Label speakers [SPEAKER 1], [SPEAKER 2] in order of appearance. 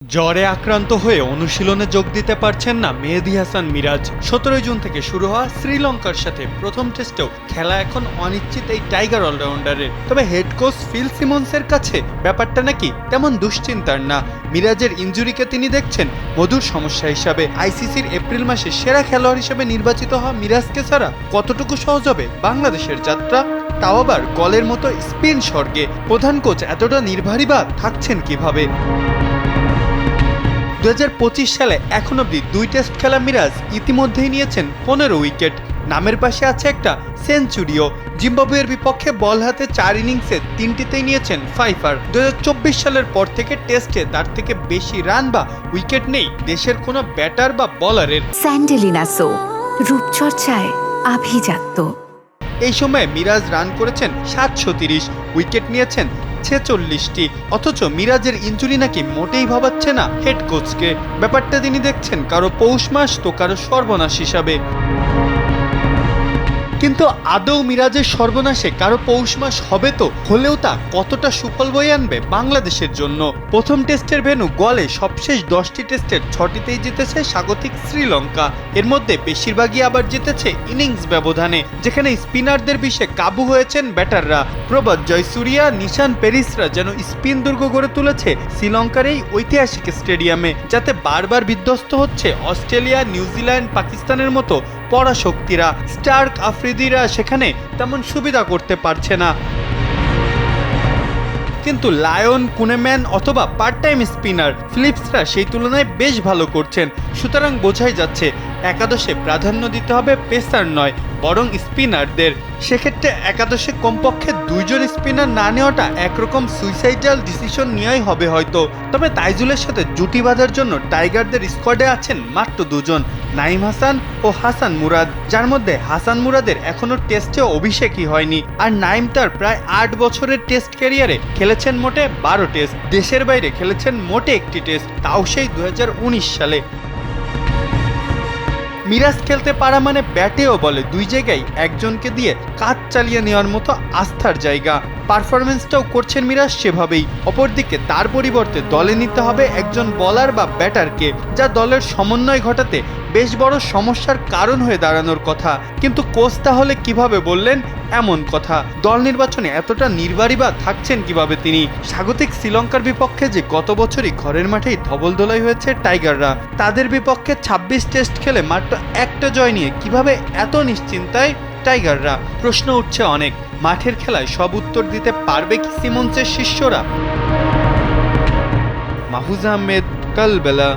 [SPEAKER 1] জ্বরে আক্রান্ত হয়ে অনুশীলনে যোগ দিতে পারছেন না মেহেদী হাসান মিরাজ। 17 জুন থেকে শুরু হওয়া শ্রীলঙ্কার সাথে প্রথম টেস্টেও খেলা এখন অনিশ্চিত এই টাইগার অলরাউন্ডারের। তবে হেড কোচ ফিল সিমন্সের কাছে ব্যাপারটা নাকি তেমন দুশ্চিন্তার না। মিরাজের ইনজুরিকে তিনি দেখছেন মধুর সমস্যা হিসাবে। আইসিসির এপ্রিল মাসে সেরা খেলোয়াড় হিসেবে নির্বাচিত হওয়া মিরাজকে ছাড়া কতটুকু সহজ হবে বাংলাদেশের যাত্রা, তাও আবার গলের মতো স্পিন স্বর্গে। প্রধান কোচ এতটা নির্ভারী বা থাকছেন কিভাবে? 2025 সালে এখন অব্দি 2 টেস্ট খেলা মিরাজ ইতিমধ্যেই নিয়েছেন 15 উইকেট। নামের পাশে আছে একটা সেঞ্চুরিও। জিম্বাবুয়ের বিপক্ষে বল হাতে 4 ইনিংসে 3টিতেই নিয়েছেন 5 আর। 2024 সালের পর থেকে টেস্টে তার থেকে বেশি রান বা উইকেট নেই দেশের কোনো ব্যাটার বা বলারের।
[SPEAKER 2] স্যান্ডেলিনা সো, রূপচর্চায় আভিজাত্য।
[SPEAKER 1] এই সময় মিরাজ রান করেছেন 730, উইকেট নিয়েছেন 46টি। অথচ মিরাজের ইনজুরি নাকি মোটেই ভাবাচ্ছে না হেড কোচকে। ব্যাপারটা তিনি দেখছেন কারো পৌষ মাস তো কারো সর্বনাশ হিসাবে। কিন্তু আদৌ মিরাজের সর্বনাশে কারো পৌষ মাস হবে তো? হলেও তা কতটা সুফল বয়ে আনবে বাংলাদেশের জন্য? প্রথম টেস্টের ভেন্যু গলে সবশেষ 10টি টেস্টের 6টিতেই জিতেছে স্বাগতিক শ্রীলঙ্কা। এর মধ্যে বেশিরভাগই আবার জিতেছে ইনিংস ব্যবধানে, যেখানে স্পিনারদের বিষে কাবু হয়েছেন ব্যাটাররা। প্রভাত জয়সূরিয়া, নিশান পেরিসরা যেন স্পিন দুর্গ গড়ে তুলেছে শ্রীলঙ্কার এই ঐতিহাসিক স্টেডিয়ামে, যাতে বারবার বিধ্বস্ত হচ্ছে অস্ট্রেলিয়া, নিউজিল্যান্ড, পাকিস্তানের মতো পরাশক্তিরা। স্টার্ক আফ্রিদিরা সেখানে তেমন সুবিধা করতে পারছে না। কিন্তু লায়ন, কুনেম্যান অথবা পার্ট টাইম স্পিনার ফিলিপসরা সেই তুলনায় বেশ ভালো করছেন। সুতরাং বোঝাই যাচ্ছে একাদশে প্রাধান্য দিতে হবে পেসার নয়, বরং স্পিনারদের। সেক্ষেত্রে একাদশে কমপক্ষে 2 জন স্পিনার না নেওয়াটা একরকম সুইসাইডাল ডিসিশন নেওয়াই হবে হয়তো। তবে তাইজুলের সাথে জুটি বাঁধার জন্য টাইগারদের স্কোয়াডে আছেন মাত্র 2 জন, নাইম হাসান ও হাসান মুরাদ, যার মধ্যে হাসান মুরাদের এখনো টেস্টে অভিষেকই হয়নি। আর নাইম তার প্রায় 8 বছরের টেস্ট ক্যারিয়ারে খেলেছেন মোটে 12 টেস্ট, দেশের বাইরে খেলেছেন মোটে 1টি টেস্ট, তাও সেই 2019 সালে। মিরাজ খেলতে পারা মানে ব্যাটে ও বলে 2 জায়গায় একজনকে দিয়ে কাজ চালিয়ে নেওয়ার মতো আস্থার জায়গা। পারফরমেন্সটাও করছেন মিরাজ সেভাবেই। অপরদিকে তার পরিবর্তে দলে নিতে হবে একজন বলার বা ব্যাটারকে, যা দলের সমন্বয় ঘটাতে বেশ বড় সমস্যার কারণ হয়ে দাঁড়ানোর কথা। কিন্তু কোচ তাহলে কিভাবে বললেন এমন কথা? দল নির্বাচনে এতটা নির্বারী বা থাকছেন কিভাবে তিনি? স্বাগতিক শ্রীলঙ্কার বিপক্ষে যে গত বছরই ঘরের মাঠেই ধবলধোলাই হয়েছে টাইগাররা, তাদের বিপক্ষে 26 টেস্ট খেলে মাত্র একটা জয় নিয়ে কিভাবে এত নিশ্চিন্তায় টাইগাররা? প্রশ্ন উঠছে অনেক। মাঠের খেলায় সব উত্তর দিতে পারবে কি সিমন্সের শিষ্যরা? মাহফুজ আহমেদ, কালবেলা।